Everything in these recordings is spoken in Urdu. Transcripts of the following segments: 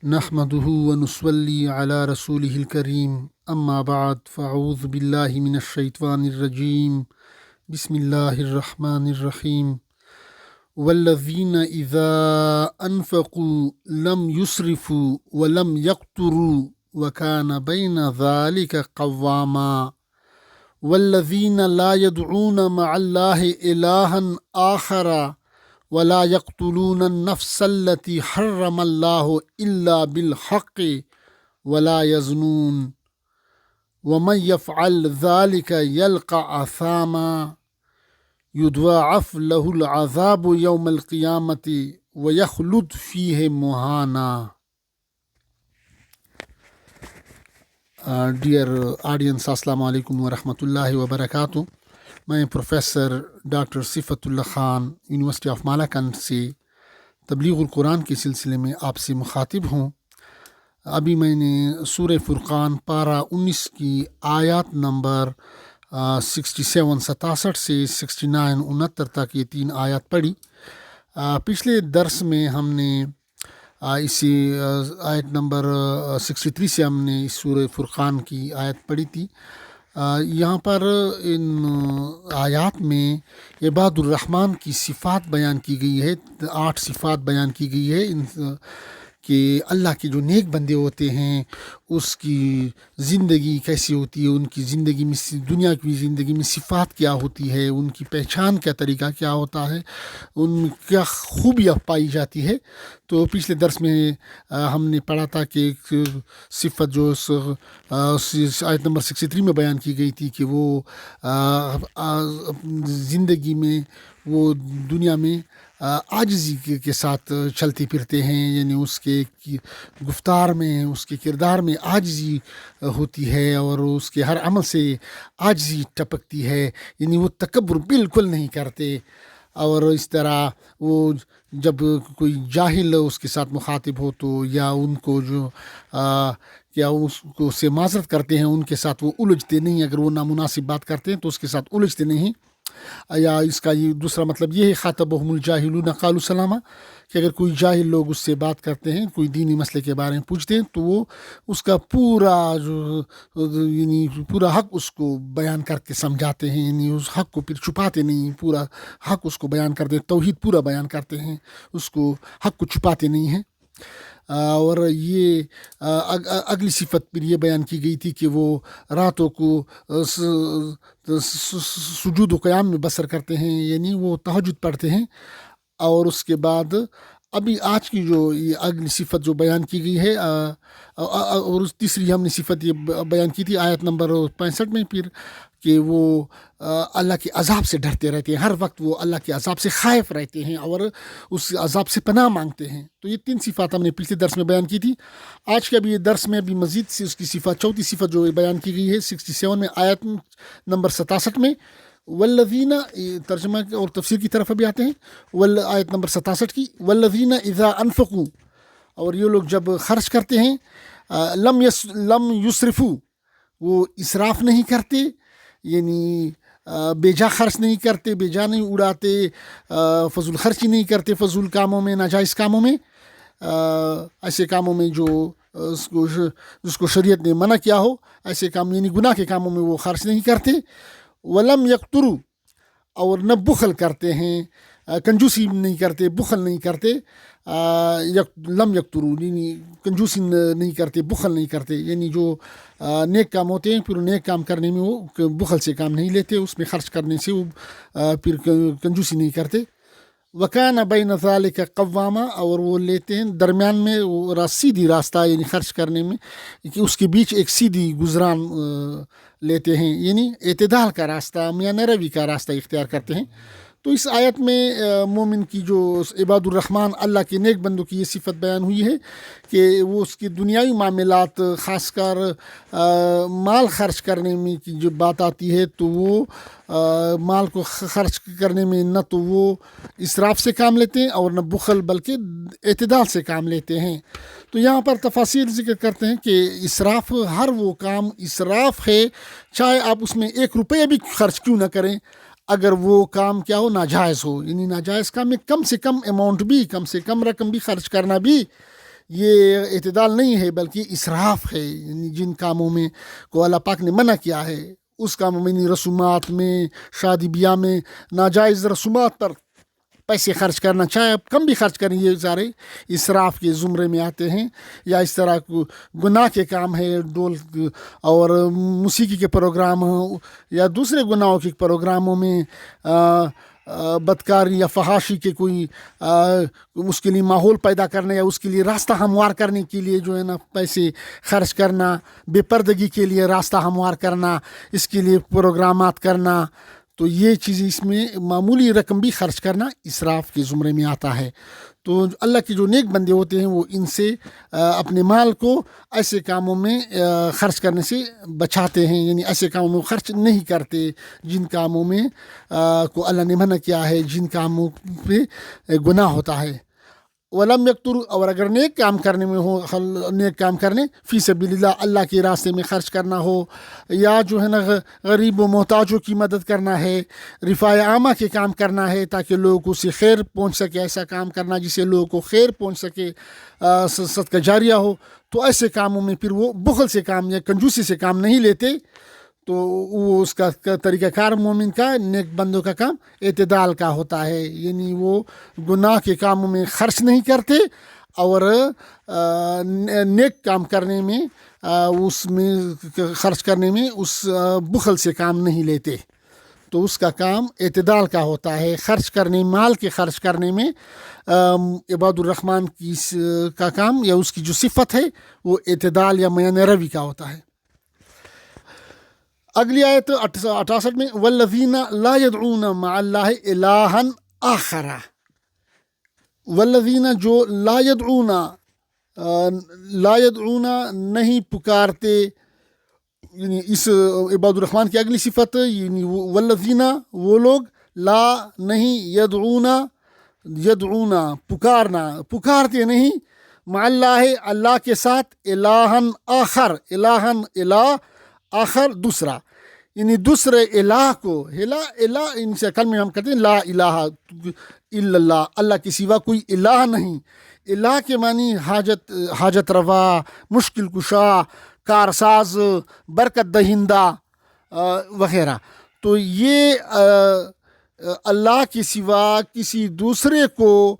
نحمده ونصلي على رسوله الكريم اما بعد فاعوذ بالله من الشيطان الرجيم بسم الله الرحمن الرحيم والذين اذا انفقوا لم يسرفوا ولم يقتروا وكان بين ذلك قواما والذين لا يدعون مع الله إلها آخر ولا يقتلون النفس التي حرم الله إلا بالحق ولا يزنون ومن يفعل ذلك يلقى أثاما يضاعف له العذاب يوم القيامة ويخلد فيه مهانا. ڈیئر آڈینس، السلام علیکم ورحمۃ اللہ وبرکاتہ. میں پروفیسر ڈاکٹر صفت اللہ خان یونیورسٹی آف مالاکنڈ سے تبلیغ القرآن کے سلسلے میں آپ سے مخاطب ہوں. ابھی میں نے سورہ فرقان پارہ 19 کی آیات نمبر 67 سے 69 تک یہ 3 آیات پڑھی. پچھلے درس میں ہم نے اسی آیت نمبر 63 سے ہم نے اس سورہ فرقان کی آیت پڑھی تھی. یہاں پر ان آیات میں عباد الرحمن کی صفات بیان کی گئی ہے. 8 صفات بیان کی گئی ہے ان کہ اللہ کے جو نیک بندے ہوتے ہیں اس کی زندگی کیسی ہوتی ہے، ان کی زندگی میں، دنیا کی زندگی میں صفات کیا ہوتی ہے، ان کی پہچان کا طریقہ کیا ہوتا ہے، ان کیا خوبیاں پائی جاتی ہے. تو پچھلے درس میں ہم نے پڑھا تھا کہ ایک صفت جو آیت نمبر 63 میں بیان کی گئی تھی کہ وہ زندگی میں، وہ دنیا میں عاجزی کے ساتھ چلتے پھرتے ہیں، یعنی اس کے گفتار میں، اس کے کردار میں عاجزی ہوتی ہے اور اس کے ہر عمل سے عاجزی ٹپکتی ہے، یعنی وہ تکبر بالکل نہیں کرتے. اور اس طرح وہ جب کوئی جاہل اس کے ساتھ مخاطب ہو تو یا ان کو جو کیا اس کو سے معذرت کرتے ہیں، ان کے ساتھ وہ الجھتے نہیں. اگر وہ نامناسب بات کرتے ہیں تو اس کے ساتھ الجھتے نہیں. یا اس کا یہ دوسرا مطلب یہ ہے خاطبہم الجاہلون قالوا سلاما، کہ اگر کوئی جاہل لوگ اس سے بات کرتے ہیں، کوئی دینی مسئلے کے بارے میں پوچھتے ہیں، تو وہ اس کا پورا یعنی پورا حق اس کو بیان کر کے سمجھاتے ہیں، یعنی اس حق کو پھر چھپاتے نہیں، پورا حق اس کو بیان کرتے ہیں، توحید پورا بیان کرتے ہیں، اس کو حق کو چھپاتے نہیں ہیں. اور یہ اگلی صفت پھر یہ بیان کی گئی تھی کہ وہ راتوں کو سجود و قیام میں بسر کرتے ہیں، یعنی وہ تہجد پڑھتے ہیں. اور اس کے بعد ابھی آج کی جو یہ اگلی صفت جو بیان کی گئی ہے، اور تیسری ہم نے صفت یہ بیان کی تھی آیت نمبر 65 میں، پھر کہ وہ اللہ کے عذاب سے ڈرتے رہتے ہیں، ہر وقت وہ اللہ کے عذاب سے خائف رہتے ہیں اور اس عذاب سے پناہ مانگتے ہیں. تو یہ 3 صفات ہم نے پچھلے درس میں بیان کی تھی. آج کے ابھی یہ درس میں ابھی مزید سے اس کی صفت، چوتھی صفت جو بیان کی گئی ہے 67 میں آیت نمبر 67 میں، والذین، ترجمہ اور تفسیر کی طرف ابھی آتے ہیں. آیت نمبر 67 کی، والذین اذا انفقوا، اور یہ لوگ جب خرچ کرتے ہیں، لم یسرفوا، وہ اسراف نہیں کرتے، یعنی بے جا خرچ نہیں کرتے، بے جا نہیں اڑاتے، فضول خرچی نہیں کرتے، فضول کاموں میں، ناجائز کاموں میں، ایسے کاموں میں جو جس کو شریعت نے منع کیا ہو، ایسے کام یعنی گناہ کے کاموں میں وہ خرچ نہیں کرتے. ولم یقتروا، اور نہ بخل کرتے ہیں، کنجوسی نہیں کرتے، بخل نہیں کرتے. لم یقتروا یعنی کنجوسی نہیں کرتے، بخل نہیں کرتے، یعنی جو نیک کام ہوتے ہیں پھر نیک کام کرنے میں وہ بخل سے کام نہیں لیتے، اس میں خرچ کرنے سے وہ پھر کنجوسی نہیں کرتے. وکان بین ذالک قواما، اور وہ لیتے ہیں درمیان میں وہ سیدھی راستہ، یعنی خرچ کرنے میں کہ اس کے بیچ ایک سیدھی گزران لیتے ہیں، یعنی اعتدال کا راستہ، میانہ روی کا راستہ اختیار کرتے ہیں. تو اس آیت میں مومن کی جو عباد الرحمن اللہ کے نیک بندوں کی یہ صفت بیان ہوئی ہے کہ وہ اس کے دنیاوی معاملات، خاص کر مال خرچ کرنے میں کی جو بات آتی ہے تو وہ مال کو خرچ کرنے میں نہ تو وہ اسراف سے کام لیتے ہیں اور نہ بخل، بلکہ اعتدال سے کام لیتے ہیں. تو یہاں پر تفاصیل ذکر کرتے ہیں کہ اسراف، ہر وہ کام اسراف ہے، چاہے آپ اس میں 1 روپیہ بھی خرچ کیوں نہ کریں، اگر وہ کام کیا ہو، ناجائز ہو، یعنی ناجائز کام میں کم سے کم اماؤنٹ بھی، کم سے کم رقم بھی خرچ کرنا بھی یہ اعتدال نہیں ہے بلکہ اسراف ہے. یعنی جن کاموں میں کو اللہ پاک نے منع کیا ہے اس کاموں میں، یعنی رسومات میں، شادی بیاہ میں ناجائز رسومات پر پیسے خرچ کرنا، چاہے آپ کم بھی خرچ کریں، یہ سارے اسراف کے زمرے میں آتے ہیں. یا اس طرح گناہ کے کام ہے، ڈول اور موسیقی کے پروگرام ہوں یا دوسرے گناہوں کے پروگراموں میں بدکاری یا فحاشی کے کوئی اس کے لیے ماحول پیدا کرنا یا اس کے لیے راستہ ہموار کرنے کے لیے جو ہے نا پیسے خرچ کرنا، بے پردگی کے لیے راستہ ہموار کرنا، اس کے لیے پروگرامات کرنا، تو یہ چیزیں اس میں معمولی رقم بھی خرچ کرنا اسراف کے زمرے میں آتا ہے. تو اللہ کے جو نیک بندے ہوتے ہیں وہ ان سے اپنے مال کو ایسے کاموں میں خرچ کرنے سے بچاتے ہیں، یعنی ایسے کاموں میں خرچ نہیں کرتے جن کاموں میں کو اللہ نے منع کیا ہے، جن کاموں پہ گناہ ہوتا ہے. ولم یکتر، اور اگر نیک کام کرنے میں ہو، نیک کام کرنے فی سبیل اللہ، اللہ کے راستے میں خرچ کرنا ہو، یا جو ہے نا غریب و محتاجوں کی مدد کرنا ہے، رفاع عامہ کے کام کرنا ہے تاکہ لوگوں کو اسے خیر پہنچ سکے، ایسا کام کرنا جسے لوگوں کو خیر پہنچ سکے، صدقہ جاریہ ہو، تو ایسے کاموں میں پھر وہ بخل سے کام یا کنجوسی سے کام نہیں لیتے. تو وہ اس کا طریقہ کار مومن کا، نیک بندوں کا کام اعتدال کا ہوتا ہے، یعنی وہ گناہ کے کاموں میں خرچ نہیں کرتے اور نیک کام کرنے میں اس میں خرچ کرنے میں اس بخل سے کام نہیں لیتے. تو اس کا کام اعتدال کا ہوتا ہے. خرچ کرنے، مال کے خرچ کرنے میں عباد الرحمن کی کا کام یا اس کی جو صفت ہے وہ اعتدال یا میان روی کا ہوتا ہے. اگلی آیت 68 میں والذین لا يدعون مع اللہ الہا آخر، والذین جو لا يدعون نہیں پکارتے، یعنی اس عباد الرحمن کی اگلی صفت، یعنی والذین وہ لوگ، لا نہیں، یدعون پکارنا، پکارتے نہیں، مع اللہ اللہ کے ساتھ، الہا آخر، الہ آخر دوسرا، یعنی دوسرے الہ کو، الہ ان سے کل میں ہم کہتے ہیں لا الہ الا اللہ، اللہ کے سوا کوئی الہ نہیں. الہ کے معنی حاجت روا، مشکل کشا، کارساز، برکت دہندہ وغیرہ. تو یہ اللہ کے سوا کسی دوسرے کو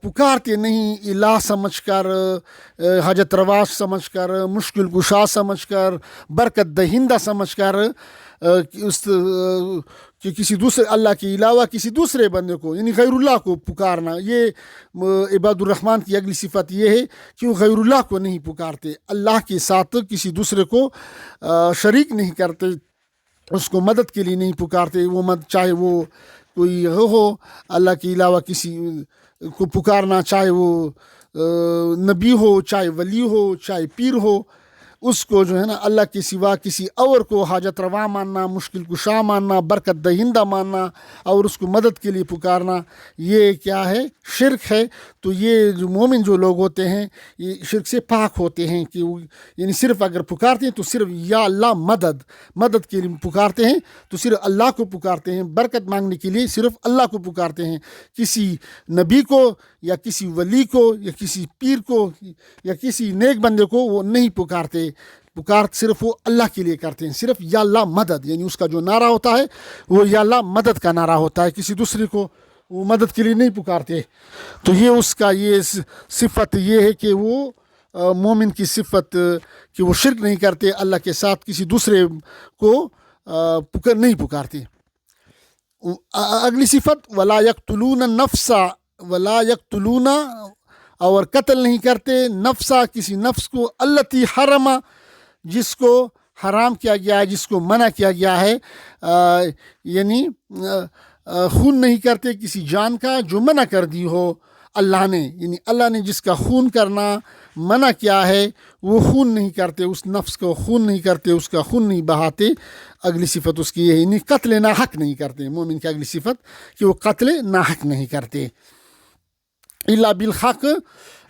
پکارتے نہیں، الہ سمجھ کر، حاجت روا سمجھ کر، مشکل کشا سمجھ کر، برکت دہندہ سمجھ کر، کہ کسی دوسرے اللہ کے علاوہ کسی دوسرے بندے کو، یعنی غیر اللہ کو پکارنا. یہ عباد الرحمن کی اگلی صفت یہ ہے کہ وہ غیر اللہ کو نہیں پکارتے، اللہ کے ساتھ کسی دوسرے کو شریک نہیں کرتے، اس کو مدد کے لیے نہیں پکارتے. وہ چاہے وہ کوئی ہو اللہ کے علاوہ کسی کو پکارنا، چاہے وہ نبی ہو، چاہے ولی ہو، چاہے پیر ہو، اس کو جو ہے نا اللہ کے سوا کسی اور کو حاجت روا ماننا، مشکل کشا ماننا، برکت دہندہ ماننا اور اس کو مدد کے لیے پکارنا، یہ کیا ہے؟ شرک ہے. تو یہ جو مومن جو لوگ ہوتے ہیں یہ شرک سے پاک ہوتے ہیں، کہ یعنی صرف اگر پکارتے ہیں تو صرف یا اللہ مدد کے لیے پکارتے ہیں، تو صرف اللہ کو پکارتے ہیں. برکت مانگنے کے لیے صرف اللہ کو پکارتے ہیں، کسی نبی کو یا کسی ولی کو یا کسی پیر کو یا کسی نیک بندے کو وہ نہیں پکارتے. پکار صرف وہ اللہ کے لیے کرتے ہیں، صرف یا اللہ مدد، یعنی اس کا جو نعرہ ہوتا ہے وہ یا اللہ مدد کا نعرہ ہوتا ہے، کسی دوسرے کو وہ مدد کے لیے نہیں پکارتے. تو یہ اس کا یہ صفت یہ ہے کہ وہ مومن کی صفت کہ وہ شرک نہیں کرتے، اللہ کے ساتھ کسی دوسرے کو نہیں پکارتے. اگلی صفت ولا یقتلون النفس، ولا یقتلون اور قتل نہیں کرتے، نفسا کسی نفس کو، التی حرم جس کو حرام کیا گیا ہے، جس کو منع کیا گیا ہے، یعنی خون نہیں کرتے کسی جان کا جو منع کر دی ہو اللہ نے، یعنی اللہ نے جس کا خون کرنا منع کیا ہے وہ خون نہیں کرتے، اس نفس کو خون نہیں کرتے، اس کا خون نہیں بہاتے. اگلی صفت اس کی یہ ہے، یعنی قتل ناحق نہیں کرتے. مومن کی اگلی صفت کہ وہ قتل ناحق نہیں کرتے. الا بالحق،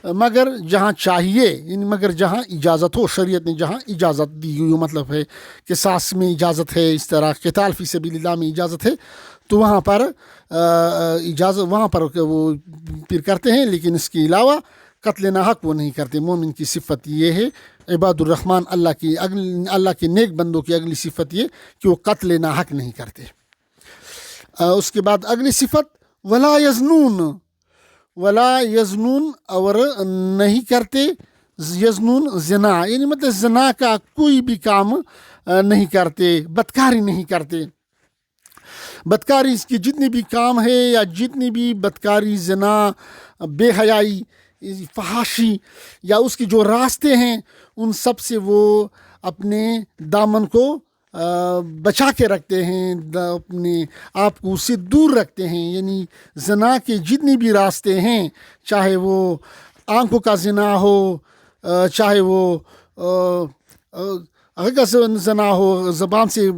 مگر جہاں چاہیے، یعنی مگر جہاں اجازت ہو، شریعت نے جہاں اجازت دی ہوئی، مطلب ہے قصاص میں اجازت ہے، اس طرح قتال فی سبیل اللہ میں اجازت ہے، تو وہاں پر اجازت وہاں پر وہ پھر کرتے ہیں. لیکن اس کے علاوہ قتل ناحق وہ نہیں کرتے. مومن کی صفت یہ ہے. عباد الرحمن اللہ کے نیک بندوں کی اگلی صفت یہ کہ وہ قتل ناحق نہیں کرتے. اس کے بعد اگلی صفت ولا یزنون اور نہیں کرتے یزنون زنا، یعنی مطلب زنا کا کوئی بھی کام نہیں کرتے، بدکاری نہیں کرتے. بدکاری اس کی جتنی بھی کام ہے یا جتنی بھی بدکاری، زنا، بے حیائی، فحاشی یا اس کی جو راستے ہیں ان سب سے وہ اپنے دامن کو بچا کے رکھتے ہیں، اپنے آپ کو اس سے دور رکھتے ہیں. یعنی زنا کے جتنی بھی راستے ہیں، چاہے وہ آنکھوں کا زنا ہو، چاہے وہ زنا ہو، زبان سے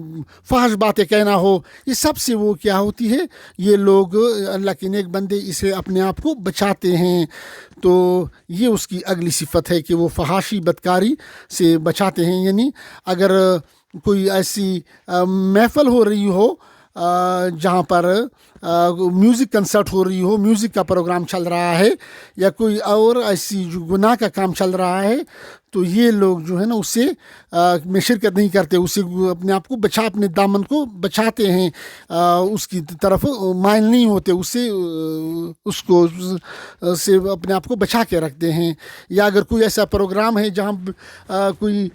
فحش باتیں کہنا ہو، یہ سب سے وہ کیا ہوتی ہے، یہ لوگ اللہ کے نیک بندے اسے اپنے آپ کو بچاتے ہیں. تو یہ اس کی اگلی صفت ہے کہ وہ فحاشی بدکاری سے بچاتے ہیں. یعنی اگر کوئی ایسی محفل ہو رہی ہو جہاں پر میوزک کنسرٹ ہو رہی ہو، میوزک کا پروگرام چل رہا ہے، یا کوئی اور ایسی جو گناہ کا کام چل رہا ہے، تو یہ لوگ جو ہے نا اس سے میں شرکت نہیں کرتے، اسے اپنے آپ کو اپنے دامن کو بچاتے ہیں، اس کی طرف مائل نہیں ہوتے، اس کو سے اپنے آپ کو بچا کے رکھتے ہیں. یا اگر کوئی ایسا پروگرام ہے جہاں کوئی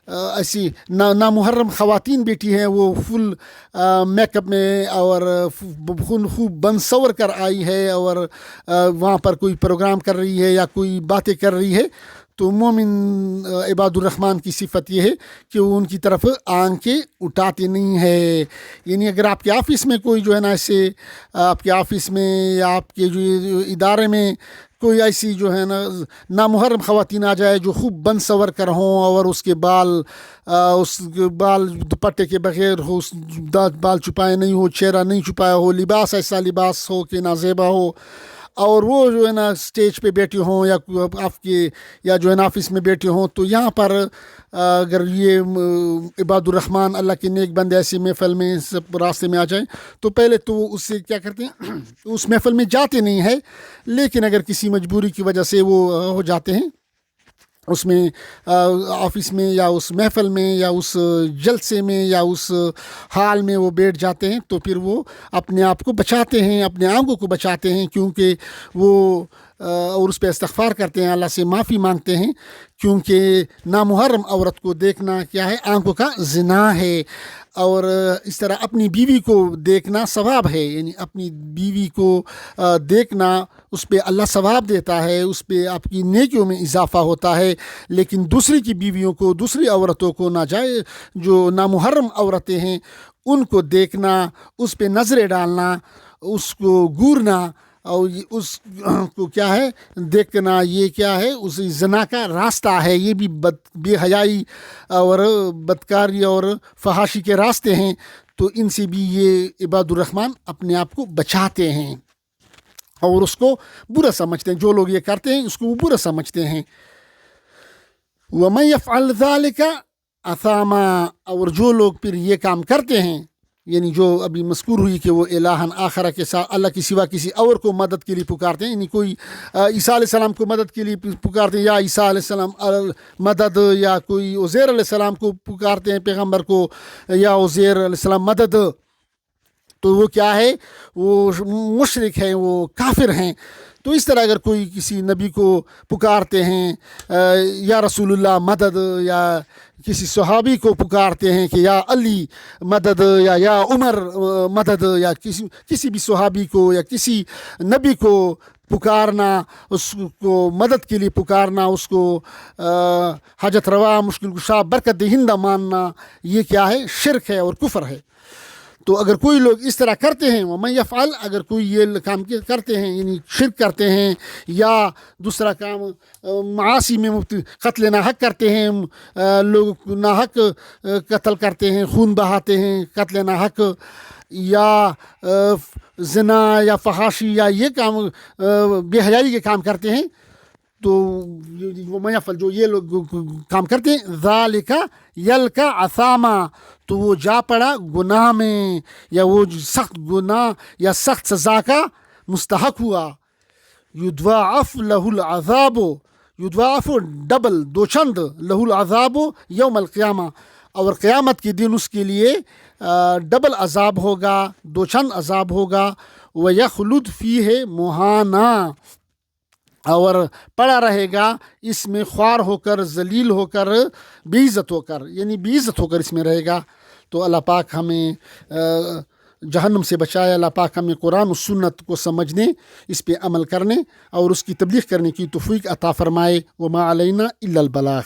ایسی نامحرم خواتین بیٹی ہیں، وہ فل میک اپ میں اور خوب بنسور کر آئی ہے اور وہاں پر کوئی پروگرام کر رہی ہے یا کوئی باتیں کر رہی ہے، تو مومن عباد الرحمن کی صفت یہ ہے کہ وہ ان کی طرف آنکھیں اٹھاتے نہیں ہے. یعنی اگر آپ کے آفس میں کوئی جو ہے نا ایسے، آپ کے آفس میں یا آپ کے جو ادارے میں کوئی ایسی جو ہے نا نامحرم خواتین آ جائے جو خوب بن سور کر ہوں، اور اس کے بال دوپٹے کے بغیر ہو، بال چھپائے نہیں ہو، چہرہ نہیں چھپایا ہو، لباس ایسا لباس ہو کہ نازیبا ہو، اور وہ جو ہے نا اسٹیج پہ بیٹھے ہوں یا آپ کے یا جو ہے نا آفس میں بیٹھے ہوں، تو یہاں پر اگر یہ عباد الرحمن اللہ کے نیک بندے ایسی محفل میں سب راستے میں آ جائیں، تو پہلے تو اس سے کیا کرتے ہیں، اس محفل میں جاتے نہیں ہیں، لیکن اگر کسی مجبوری کی وجہ سے وہ ہو جاتے ہیں اس میں، آفس میں یا اس محفل میں یا اس جلسے میں یا اس حال میں وہ بیٹھ جاتے ہیں، تو پھر وہ اپنے آپ کو بچاتے ہیں، اپنے آنکھوں کو بچاتے ہیں، کیونکہ وہ اور اس پہ استغفار کرتے ہیں، اللہ سے معافی مانگتے ہیں، کیونکہ نامحرم عورت کو دیکھنا کیا ہے، آنکھوں کا زنا ہے. اور اس طرح اپنی بیوی کو دیکھنا ثواب ہے، یعنی اپنی بیوی کو دیکھنا اس پہ اللہ ثواب دیتا ہے، اس پہ آپ کی نیکیوں میں اضافہ ہوتا ہے. لیکن دوسری کی بیویوں کو، دوسری عورتوں کو ناجائز جو نامحرم عورتیں ہیں ان کو دیکھنا، اس پہ نظریں ڈالنا، اس کو گورنا اور اس کو کیا ہے دیکھنا، یہ کیا ہے، اس زنا کا راستہ ہے. یہ بھی بے حیائی اور بدکاری اور فحاشی کے راستے ہیں. تو ان سے بھی یہ عباد الرحمن اپنے آپ کو بچاتے ہیں اور اس کو برا سمجھتے ہیں. جو لوگ یہ کرتے ہیں اس کو وہ برا سمجھتے ہیں. وَمَن يَفْعَلْ ذَلِكَ أَثَامًا، اور جو لوگ پھر یہ کام کرتے ہیں، یعنی جو ابھی مذکور ہوئی کہ وہ الہًا آخر کے ساتھ اللہ کی سوا کسی اور کو مدد کے لیے پکارتے ہیں، یعنی کوئی عیسیٰ علیہ السلام کو مدد کے لیے پکارتے ہیں، یا عیسیٰ علیہ السلام مدد، یا کوئی عزیر علیہ السلام کو پکارتے ہیں پیغمبر کو، یا عزیر علیہ السلام مدد، تو وہ کیا ہے، وہ مشرک ہیں، وہ کافر ہیں. تو اس طرح اگر کوئی کسی نبی کو پکارتے ہیں یا رسول اللہ مدد، یا کسی صحابی کو پکارتے ہیں کہ یا علی مدد، یا عمر مدد، یا کسی بھی صحابی کو یا کسی نبی کو پکارنا، اس کو مدد کے لیے پکارنا، اس کو حاجت روا، مشکل کشا، برکت دہندہ ماننا، یہ کیا ہے، شرک ہے اور کفر ہے. تو اگر کوئی لوگ اس طرح کرتے ہیں، وَمَن يَفْعَلْ، اگر کوئی یہ کام کرتے ہیں، یعنی شرک کرتے ہیں یا دوسرا کام معاصی میں قتل ناحق کرتے ہیں، لوگ ناحق قتل کرتے ہیں، خون بہاتے ہیں قتل ناحق، یا زنا یا فحاشی یا یہ کام بے حیائی کے کام کرتے ہیں، تو وَمَن يَفْعَلْ، جو یہ لوگ کام کرتے ہیں، ذَلِكَ يَلْقَ عَثَامًا، تو وہ جا پڑا گناہ میں، یا وہ سخت گناہ یا سخت سزا کا مستحق ہوا. یضاعف لہ العذاب، یضاعف ڈبل دوچند لہ العذاب یوم القیامہ، اور قیامت کے دن اس کے لیے ڈبل عذاب ہوگا، دوچند عذاب ہوگا، ویخلد فیہ مہانا، اور پڑا رہے گا اس میں خوار ہو کر، ذلیل ہو کر، بے عزت ہو کر، یعنی بے عزت ہو کر اس میں رہے گا۔ تو اللہ پاک ہمیں جہنم سے بچائے، اللہ پاک ہمیں قرآن و سنت کو سمجھنے، اس پہ عمل کرنے اور اس کی تبلیغ کرنے کی توفیق عطا فرمائے۔ وما علینا الا البلاغ۔